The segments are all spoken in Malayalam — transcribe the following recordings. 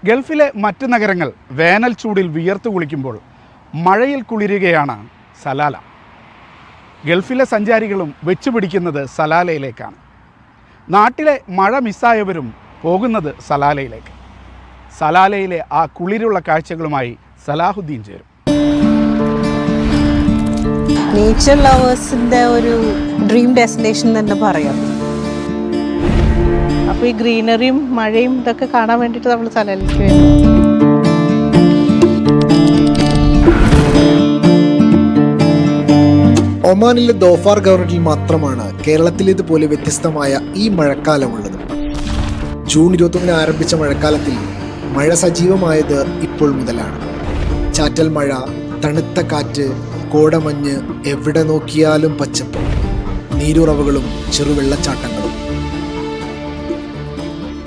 ഗൾഫിലെ മറ്റ് നഗരങ്ങൾ വേനൽ ചൂടിൽ വിയർത്തു കുളിക്കുമ്പോൾ മഴയിൽ കുളിരുകയാണ് സലാല. ഗൾഫിലെ സഞ്ചാരികളും വെച്ചുപിടിക്കുന്നത് സലാലയിലേക്കാണ്. നാട്ടിലെ മഴ മിസ്സായവരും പോകുന്നത് സലാലയിലേക്ക്. സലാലയിലെ ആ കുളിരുള്ള കാഴ്ചകളുമായി സലാഹുദ്ദീൻ ചേരും. നേച്ചർ ലവേഴ്സിൻ്റെ ഒരു ഡ്രീം ഡെസ്റ്റിനേഷൻ തന്നെ പറയാം. അപ്പോൾ ഈ ഗ്രീനറിയും മഴയും ഇതൊക്കെ കാണാൻ വേണ്ടിയിട്ട് നമ്മൾ സലാലയ്ക്ക് വരും. ഒമാനിലെ ദോഫാർ ഗവർണറിൽ മാത്രമാണ് കേരളത്തിലേതുപോലെ വ്യത്യസ്തമായ ഈ മഴക്കാലമുള്ളത്. ജൂൺ 21 ആരംഭിച്ച മഴക്കാലത്തിൽ മഴ സജീവമായത് ഇപ്പോൾ മുതലാണ്. ചാറ്റൽ മഴ, തണുത്ത കാറ്റ്, കോടമഞ്ഞ്, എവിടെ നോക്കിയാലും പച്ചപ്പ്, നീരുറവുകളും ചെറുവെള്ളച്ചാട്ടങ്ങളും.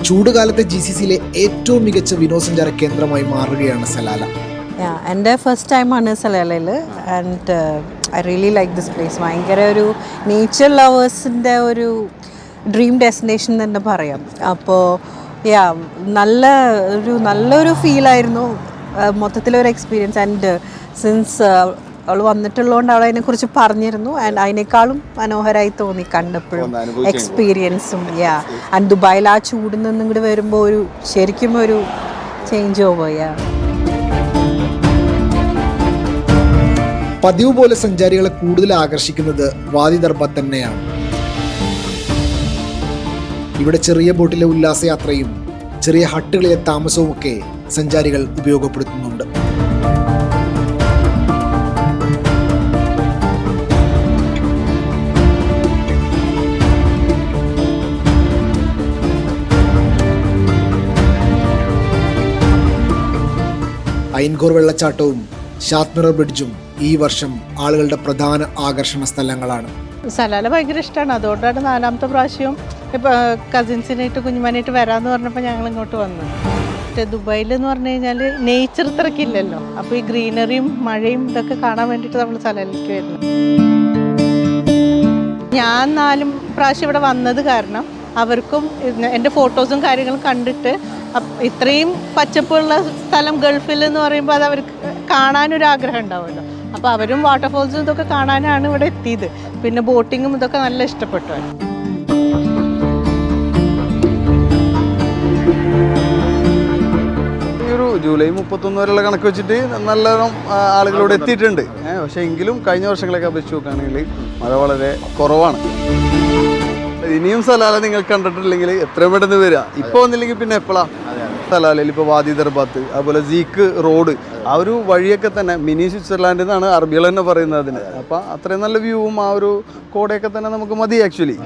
ചൂടുകാലത്തെ GCCയിലെ ഏറ്റവും മികച്ച വിനോദസഞ്ചാര കേന്ദ്രമായി മാറുകയാണ് സലാല. എൻ്റെ ഫസ്റ്റ് ടൈമാണ് സലാലയിൽ and I really like this place. ഭയങ്കര ഒരു നേച്ചർ ലവേഴ്സിൻ്റെ ഒരു ഡ്രീം ഡെസ്റ്റിനേഷൻ തന്നെ പറയാം. അപ്പോൾ നല്ലൊരു ഫീലായിരുന്നു മൊത്തത്തിലൊരു എക്സ്പീരിയൻസ്. ആൻഡ് സിൻസ് അവൾ വന്നിട്ടുള്ളതുകൊണ്ട് അവൾ അതിനെക്കുറിച്ച് പറഞ്ഞിരുന്നു. ആൻഡ് അതിനേക്കാളും മനോഹരമായി തോന്നി കണ്ടപ്പോഴും എക്സ്പീരിയൻസും. ആൻഡ് ദുബായിൽ ആ ചൂടിൽ നിന്നും ഇങ്ങോട്ട് വരുമ്പോൾ ശരിക്കും ഒരു ചേഞ്ച് ഓവർ. പതിവ് പോലെ സഞ്ചാരികളെ കൂടുതൽ ആകർഷിക്കുന്നത് വാദി ദർബാത്ത് തന്നെയാണ്. ഇവിടെ ചെറിയ ബോട്ടിലെ ഉല്ലാസയാത്രയും ചെറിയ ഹട്ടുകളിലെ താമസവും ഒക്കെ സഞ്ചാരികൾ ഉപയോഗപ്പെടുത്തുന്നുണ്ട്. ഐൻഗോർ വെള്ളച്ചാട്ടവും ഷാത്മിറർ ബ്രിഡ്ജും ഈ വർഷം ആളുകളുടെ പ്രധാന ആകർഷണ സ്ഥലങ്ങളാണ്. സലാല ഭയങ്കര ഇഷ്ടമാണ്. അതുകൊണ്ടാണ് 4ാമത്തെ പ്രാവശ്യം ഇപ്പോൾ കസിൻസിനായിട്ട് കുഞ്ഞുമാനായിട്ട് വരാമെന്ന് പറഞ്ഞപ്പോൾ ഞങ്ങൾ ഇങ്ങോട്ട് വന്നു. ദുബായിൽ എന്ന് പറഞ്ഞു കഴിഞ്ഞാൽ നേച്ചർ ഇത്രയ്ക്കില്ലല്ലോ. അപ്പോൾ ഈ ഗ്രീനറിയും മഴയും ഇതൊക്കെ കാണാൻ വേണ്ടിയിട്ട് നമ്മൾ സലാലയ്ക്ക് വരുന്നു. ഞാൻ 4 പ്രാവശ്യം ഇവിടെ വന്നത് കാരണം അവർക്കും എൻ്റെ ഫോട്ടോസും കാര്യങ്ങളും കണ്ടിട്ട് ഇത്രയും പച്ചപ്പുള്ള സ്ഥലം ഗൾഫിൽ എന്ന് പറയുമ്പോൾ അത് അവർക്ക് കാണാനൊരു ആഗ്രഹം ഉണ്ടാവുമല്ലോ. അപ്പോൾ അവരും വാട്ടർഫോൾസും ഇതൊക്കെ കാണാനാണ് ഇവിടെ എത്തിയത്. പിന്നെ ബോട്ടിങ്ങും ഇതൊക്കെ നല്ല ഇഷ്ടപ്പെട്ടു. ഒരു ജൂലൈ 31 വരെയുള്ള കണക്ക് വെച്ചിട്ട് നല്ലോണം ആളുകളോട് എത്തിയിട്ടുണ്ട്. പക്ഷേ എങ്കിലും കഴിഞ്ഞ വർഷങ്ങളൊക്കെ അപേക്ഷിച്ച് നോക്കുകയാണെങ്കിൽ മഴ വളരെ കുറവാണ്. ഇനിയും സലാല നിങ്ങൾ കണ്ടിട്ടില്ലെങ്കിൽ എത്രയും പെട്ടെന്ന് വരിക. ഇപ്പോൾ വന്നില്ലെങ്കിൽ പിന്നെ എപ്പോഴാണ് സലാലയിൽ ഇപ്പോൾ വാദി ദർബാത്ത്, അതുപോലെ സീക്ക് റോഡ്, ആ ഒരു വഴിയൊക്കെ തന്നെ മിനി സ്വിറ്റ്സർലാൻഡ് എന്നാണ് അറബികൾ തന്നെ പറയുന്നത് അതിന്. അപ്പം അത്രയും നല്ല വ്യൂവും ആ ഒരു കോടയൊക്കെ തന്നെ നമുക്ക് മതി ആക്ച്വലി.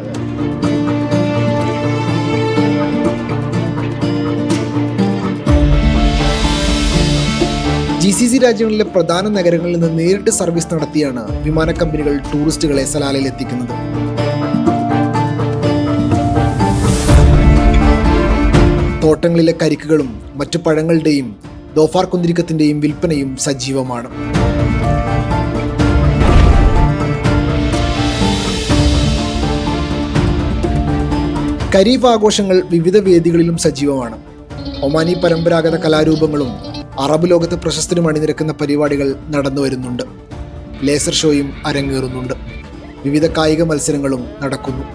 GCC രാജ്യങ്ങളിലെ പ്രധാന നഗരങ്ങളിൽ നിന്ന് നേരിട്ട് സർവീസ് നടത്തിയാണ് വിമാന കമ്പനികൾ ടൂറിസ്റ്റുകളെ സലാലയിൽ എത്തിക്കുന്നത്. തോട്ടങ്ങളിലെ കരിക്കുകളും മറ്റു പഴങ്ങളുടെയും ദോഫാർ കുന്തിരിക്കത്തിൻ്റെയും വിൽപ്പനയും സജീവമാണ്. ഖരീഫ് ആഘോഷങ്ങൾ വിവിധ വേദികളിലും സജീവമാണ്. ഒമാനി പരമ്പരാഗത കലാരൂപങ്ങളും അറബ് ലോകത്ത് പ്രശസ്തരും അണിനിരക്കുന്ന പരിപാടികൾ നടന്നു വരുന്നുണ്ട്. ലേസർ ഷോയും അരങ്ങേറുന്നുണ്ട്. വിവിധ കായിക മത്സരങ്ങളും നടക്കുന്നു.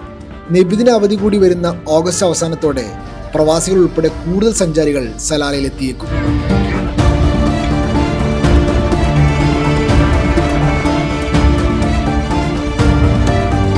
നബിദിന അവധി കൂടി വരുന്ന ഓഗസ്റ്റ് അവസാനത്തോടെ പ്രവാസികൾ ഉൾപ്പെടെ കൂടുതൽ സഞ്ചാരികൾ സലാലയിൽ എത്തിയേക്കും.